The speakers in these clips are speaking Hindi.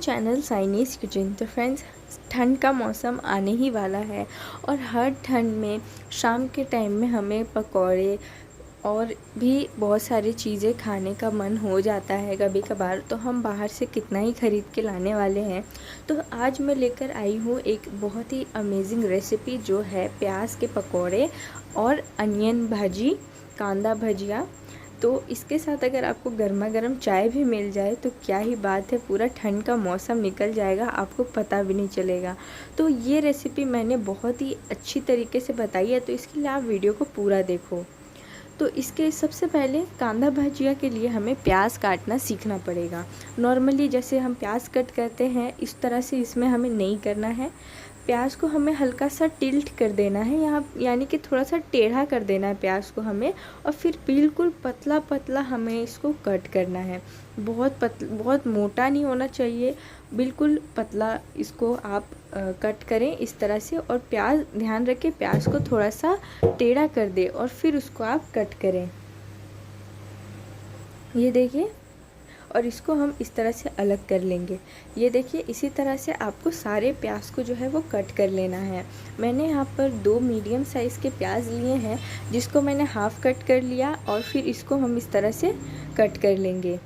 Channel Chinese kitchen. तो फ्रेंड्स, ठंड का मौसम आने ही वाला है और हर ठंड में शाम के टाइम में हमें पकौड़े और भी बहुत सारी चीज़ें खाने का मन हो जाता है कभी कभार। तो हम बाहर से कितना ही ख़रीद के लाने वाले हैं। तो आज मैं लेकर आई हूँ एक बहुत ही अमेजिंग रेसिपी, जो है प्याज के पकौड़े और अनियन भाजी, कांदा भजिया। तो इसके साथ अगर आपको गर्मा गर्म चाय भी मिल जाए तो क्या ही बात है, पूरा ठंड का मौसम निकल जाएगा, आपको पता भी नहीं चलेगा। तो ये रेसिपी मैंने बहुत ही अच्छी तरीके से बताई है, तो इसके लिए आप वीडियो को पूरा देखो। तो इसके सबसे पहले कांदा भजिया के लिए हमें प्याज काटना सीखना पड़ेगा। नॉर्मली जैसे हम प्याज कट करते हैं, इस तरह से इसमें हमें नहीं करना है। प्याज को हमें हल्का सा टिल्ट कर देना है, यहाँ यानी कि थोड़ा सा टेढ़ा कर देना है प्याज को हमें, और फिर बिल्कुल पतला पतला हमें इसको कट करना है। बहुत मोटा नहीं होना चाहिए, बिल्कुल पतला इसको आप कट करें इस तरह से। और प्याज ध्यान रखें, प्याज को थोड़ा सा टेढ़ा कर दे और फिर उसको आप कट करें। ये देखिए, और इसको हम इस तरह से अलग कर लेंगे। ये देखिए, इसी तरह से आपको सारे प्याज को जो है वो कट कर लेना है। मैंने यहाँ पर 2 मीडियम साइज़ के प्याज लिए हैं, जिसको मैंने हाफ़ कट कर लिया और फिर इसको हम इस तरह से कट कर लेंगे।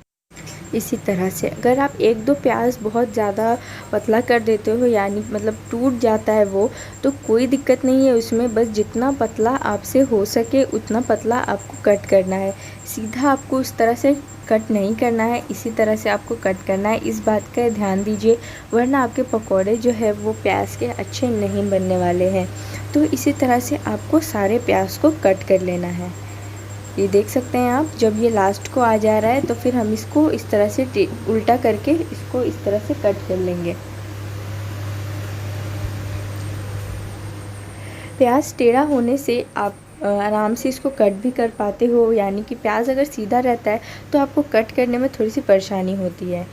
इसी तरह से अगर आप 1-2 प्याज बहुत ज़्यादा पतला कर देते हो, यानी मतलब टूट जाता है वो, तो कोई दिक्कत नहीं है उसमें। बस जितना पतला आपसे हो सके उतना पतला आपको कट करना है। सीधा आपको उस तरह से कट नहीं करना है, इसी तरह से आपको कट करना है। इस बात का ध्यान दीजिए, वरना आपके पकौड़े जो है वो प्याज के अच्छे नहीं बनने वाले हैं। तो इसी तरह से आपको सारे प्याज को कट कर लेना है। ये देख सकते हैं आप, जब ये लास्ट को आ जा रहा है तो फिर हम इसको इस तरह से उल्टा करके इसको इस तरह से कट कर लेंगे। प्याज टेढ़ा होने से आप आराम से इसको कट भी कर पाते हो, यानी कि प्याज अगर सीधा रहता है तो आपको कट करने में थोड़ी सी परेशानी होती है।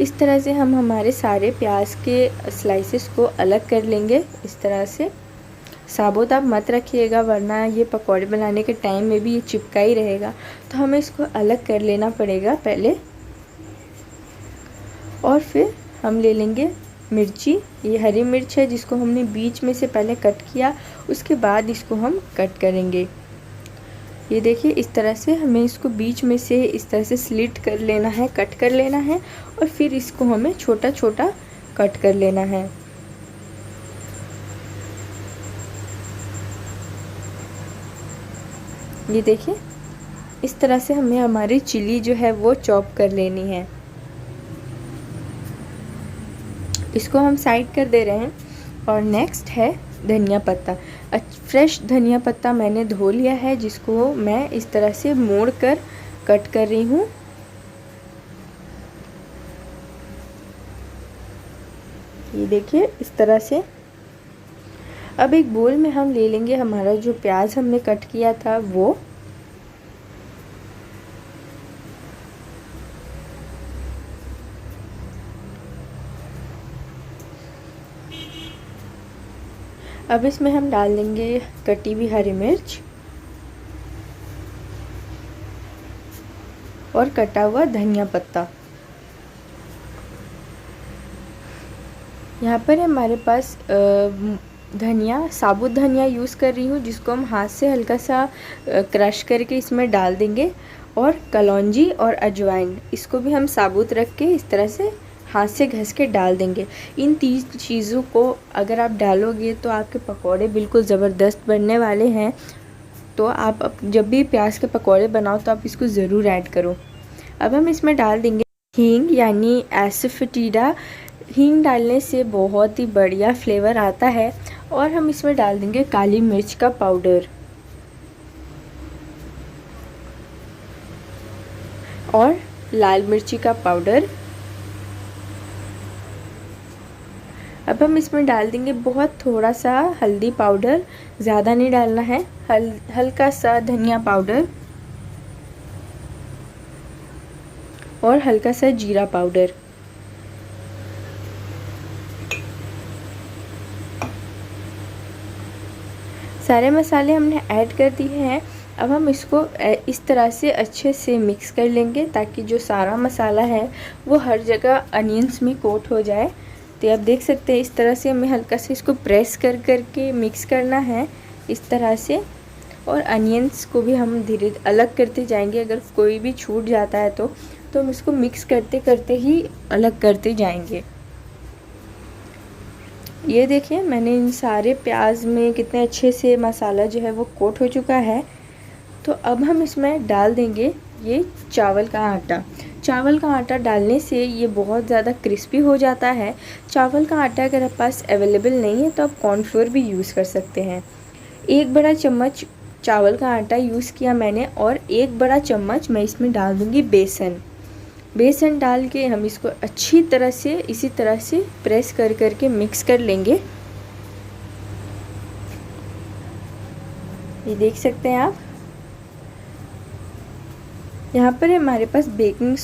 इस तरह से हम हमारे सारे प्याज के स्लाइसेस को अलग कर लेंगे। इस तरह से साबुत आप मत रखिएगा, वरना ये पकौड़े बनाने के टाइम में भी ये चिपका ही रहेगा। तो हमें इसको अलग कर लेना पड़ेगा पहले। और फिर हम ले लेंगे मिर्ची। ये हरी मिर्च है, जिसको हमने बीच में से पहले कट किया, उसके बाद इसको हम कट करेंगे। ये देखिए, इस तरह से हमें इसको बीच में से इस तरह से स्लिट कर लेना है, कट कर लेना है, और फिर इसको हमें छोटा छोटा कट कर लेना है। ये देखिए, इस तरह से हमें हमारी चिली जो है वो चॉप कर लेनी है। इसको हम साइड कर दे रहे हैं। और नेक्स्ट है धनिया पत्ता। फ्रेश धनिया पत्ता मैंने धो लिया है, जिसको मैं इस तरह से मोड़ कर कट कर रही हूँ। ये देखिए, इस तरह से। अब एक बोल में हम ले लेंगे हमारा जो प्याज हमने कट किया था वो। अब इसमें हम डाल देंगे कटी हुई हरी मिर्च और कटा हुआ धनिया पत्ता। यहाँ पर हमारे पास धनिया, साबुत धनिया यूज़ कर रही हूँ, जिसको हम हाथ से हल्का सा क्रश करके इसमें डाल देंगे। और कलौंजी और अजवाइन, इसको भी हम साबुत रख के इस तरह से हाथ से घस के डाल देंगे। इन 3 चीज़ों को अगर आप डालोगे तो आपके पकौड़े बिल्कुल ज़बरदस्त बनने वाले हैं। तो आप जब भी प्याज के पकौड़े बनाओ तो आप इसको ज़रूर ऐड करो। अब हम इसमें डाल देंगे हींग, यानी एसोफेटिडा। हींग डालने से बहुत ही बढ़िया फ्लेवर आता है। और हम इसमें डाल देंगे काली मिर्च का पाउडर और लाल मिर्ची का पाउडर। अब हम इसमें डाल देंगे बहुत थोड़ा सा हल्दी पाउडर, ज़्यादा नहीं डालना है। हल्का सा धनिया पाउडर और हल्का सा जीरा पाउडर। सारे मसाले हमने ऐड कर दिए हैं। अब हम इसको इस तरह से अच्छे से मिक्स कर लेंगे ताकि जो सारा मसाला है वो हर जगह अनियंस में कोट हो जाए। तो आप देख सकते हैं इस तरह से हमें हल्का से इसको प्रेस कर के मिक्स करना है इस तरह से। और अनियंस को भी हम धीरे अलग करते जाएंगे, अगर कोई भी छूट जाता है तो हम इसको मिक्स करते करते ही अलग करते जाएंगे। ये देखिए मैंने इन सारे प्याज में कितने अच्छे से मसाला जो है वो कोट हो चुका है। तो अब हम इसमें डाल देंगे ये चावल का आटा। चावल का आटा डालने से ये बहुत ज़्यादा क्रिस्पी हो जाता है। चावल का आटा अगर आपके पास अवेलेबल नहीं है तो आप कॉर्नफ्लोर भी यूज़ कर सकते हैं। 1 बड़ा चम्मच चावल का आटा यूज़ किया मैंने और 1 बड़ा चम्मच मैं इसमें डाल दूँगी बेसन डाल के हम इसको अच्छी तरह से इसी तरह से प्रेस कर के मिक्स कर लेंगे। ये देख सकते हैं आप। यहाँ पर हमारे पास बेकिंग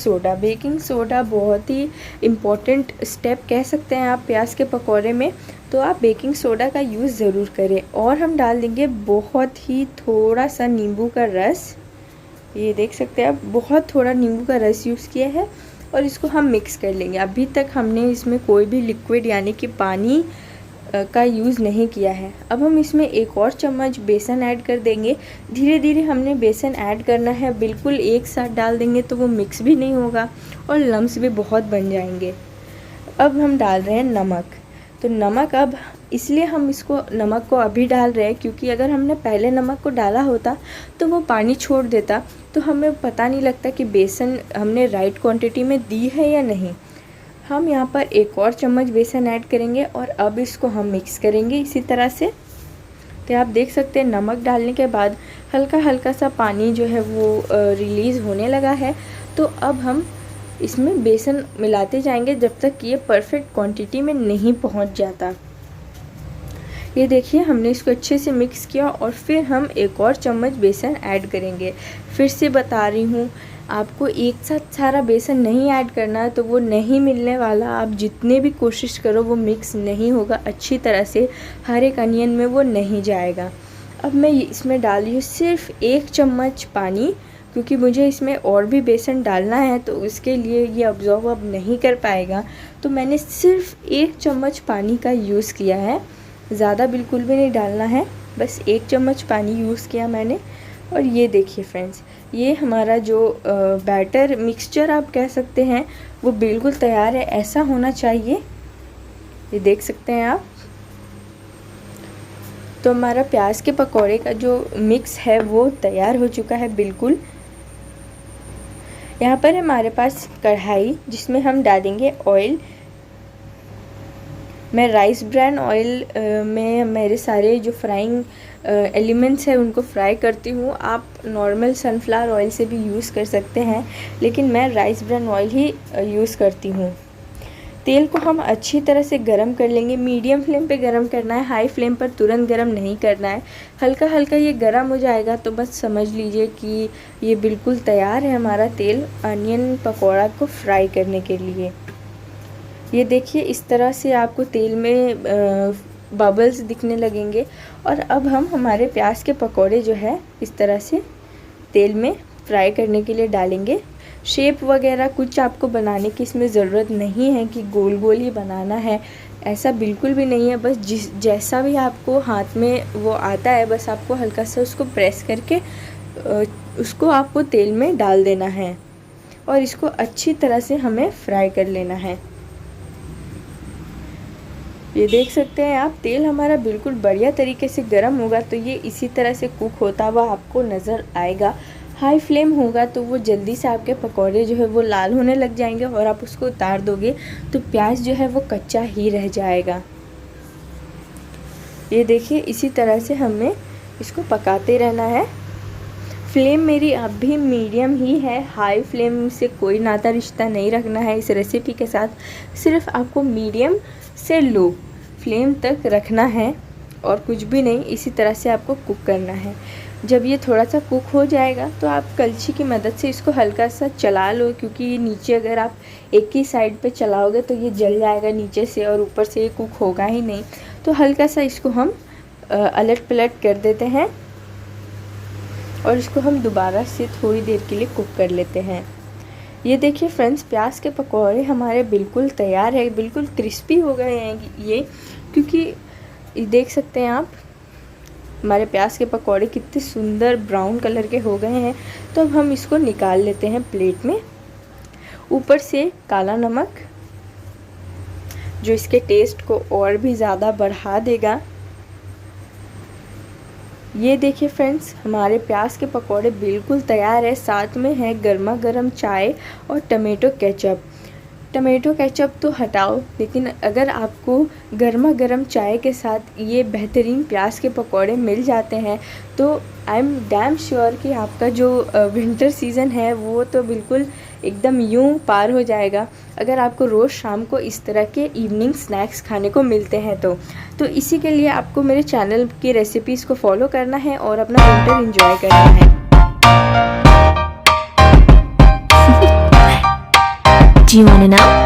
सोडा बहुत ही इम्पॉर्टेंट स्टेप कह सकते हैं आप प्याज के पकौड़े में। तो आप बेकिंग सोडा का यूज़ ज़रूर करें। और हम डाल देंगे बहुत ही थोड़ा सा नींबू का रस। ये देख सकते हैं आप, बहुत थोड़ा नींबू का रस यूज़ किया है और इसको हम मिक्स कर लेंगे। अभी तक हमने इसमें कोई भी लिक्विड यानी कि पानी का यूज़ नहीं किया है। अब हम इसमें 1 और चम्मच बेसन ऐड कर देंगे। धीरे धीरे हमने बेसन ऐड करना है, बिल्कुल एक साथ डाल देंगे तो वो मिक्स भी नहीं होगा और लम्स भी बहुत बन जाएंगे। अब हम डाल रहे हैं नमक। तो नमक अब इसलिए हम इसको नमक को अभी डाल रहे हैं क्योंकि अगर हमने पहले नमक को डाला होता तो वो पानी छोड़ देता, तो हमें पता नहीं लगता कि बेसन हमने राइट क्वांटिटी में दी है या नहीं। हम यहाँ पर 1 और चम्मच बेसन ऐड करेंगे और अब इसको हम मिक्स करेंगे इसी तरह से। तो आप देख सकते हैं नमक डालने के बाद हल्का हल्का सा पानी जो है वो रिलीज़ होने लगा है। तो अब हम इसमें बेसन मिलाते जाएंगे जब तक कि ये परफेक्ट क्वांटिटी में नहीं पहुंच जाता। ये देखिए हमने इसको अच्छे से मिक्स किया और फिर हम 1 और चम्मच बेसन ऐड करेंगे। फिर से बता रही हूँ, आपको एक साथ सारा बेसन नहीं ऐड करना है तो वो नहीं मिलने वाला। आप जितने भी कोशिश करो वो मिक्स नहीं होगा अच्छी तरह से, हर एक अनियन में वो नहीं जाएगा। अब मैं इसमें डाल रही हूँ सिर्फ 1 चम्मच पानी, क्योंकि मुझे इसमें और भी बेसन डालना है तो उसके लिए ये अब्जॉर्ब अब नहीं कर पाएगा। तो मैंने सिर्फ 1 चम्मच पानी का यूज़ किया है, ज़्यादा बिल्कुल भी नहीं डालना है, बस 1 चम्मच पानी यूज़ किया मैंने। और ये देखिए फ्रेंड्स, ये हमारा जो बैटर मिक्सचर आप कह सकते हैं वो बिल्कुल तैयार है, ऐसा होना चाहिए। ये देख सकते हैं आप। तो हमारा प्याज के पकौड़े का जो मिक्स है वो तैयार हो चुका है बिल्कुल। यहाँ पर हमारे पास कढ़ाई जिसमें हम डालेंगे ऑयल। मैं राइस ब्रान ऑयल में मेरे सारे जो फ्राइंग एलिमेंट्स हैं उनको फ्राई करती हूँ। आप नॉर्मल सनफ्लावर ऑयल से भी यूज़ कर सकते हैं, लेकिन मैं राइस ब्रान ऑयल ही यूज़ करती हूँ। तेल को हम अच्छी तरह से गरम कर लेंगे। मीडियम फ्लेम पे गरम करना है, हाई फ्लेम पर तुरंत गरम नहीं करना है। हल्का हल्का ये गरम हो जाएगा तो बस समझ लीजिए कि ये बिल्कुल तैयार है हमारा तेल अनियन पकौड़ा को फ्राई करने के लिए। ये देखिए इस तरह से आपको तेल में बबल्स दिखने लगेंगे। और अब हम हमारे प्याज के पकौड़े जो है इस तरह से तेल में फ्राई करने के लिए डालेंगे। शेप वगैरह कुछ आपको बनाने की इसमें ज़रूरत नहीं है कि गोल गोल ही बनाना है, ऐसा बिल्कुल भी नहीं है। बस जैसा भी आपको हाथ में वो आता है बस आपको हल्का सा उसको प्रेस करके उसको आपको तेल में डाल देना है और इसको अच्छी तरह से हमें फ्राई कर लेना है। ये देख सकते हैं आप, तेल हमारा बिल्कुल बढ़िया तरीके से गर्म होगा तो ये इसी तरह से कुक होता हुआ आपको नज़र आएगा। हाई फ्लेम होगा तो वो जल्दी से आपके पकौड़े जो है वो लाल होने लग जाएंगे और आप उसको उतार दोगे तो प्याज जो है वो कच्चा ही रह जाएगा। ये देखिए इसी तरह से हमें इसको पकाते रहना है। फ्लेम मेरी अभी मीडियम ही है, हाई फ्लेम से कोई नाता रिश्ता नहीं रखना है इस रेसिपी के साथ। सिर्फ आपको मीडियम से लो फ्लेम तक रखना है और कुछ भी नहीं, इसी तरह से आपको कुक करना है। जब ये थोड़ा सा कुक हो जाएगा तो आप कलछी की मदद से इसको हल्का सा चला लो, क्योंकि नीचे अगर आप एक ही साइड पे चलाओगे तो ये जल जाएगा नीचे से और ऊपर से ये कुक होगा ही नहीं। तो हल्का सा इसको हम अलट पलट कर देते हैं और इसको हम दोबारा से थोड़ी देर के लिए कुक कर लेते हैं। ये देखिए फ्रेंड्स, प्याज के पकौड़े हमारे बिल्कुल तैयार है, बिल्कुल क्रिस्पी हो गए हैं ये, क्योंकि देख सकते हैं आप हमारे प्याज के पकौड़े कितने सुंदर ब्राउन कलर के हो गए हैं। तो अब हम इसको निकाल लेते हैं प्लेट में। ऊपर से काला नमक जो इसके टेस्ट को और भी ज़्यादा बढ़ा देगा। ये देखिए फ्रेंड्स, हमारे प्याज के पकौड़े बिल्कुल तैयार है। साथ में है गर्मा गर्म चाय और टमेटो केचप। टमेटो केचप तो हटाओ, लेकिन अगर आपको गर्मा गर्म चाय के साथ ये बेहतरीन प्याज के पकौड़े मिल जाते हैं तो आई एम डैम श्योर कि आपका जो विंटर सीज़न है वो तो बिल्कुल एकदम यूं पार हो जाएगा, अगर आपको रोज़ शाम को इस तरह के इवनिंग स्नैक्स खाने को मिलते हैं तो इसी के लिए आपको मेरे चैनल की रेसिपीज़ को फॉलो करना है और अपना विंटर एंजॉय करना है। Do you want to know?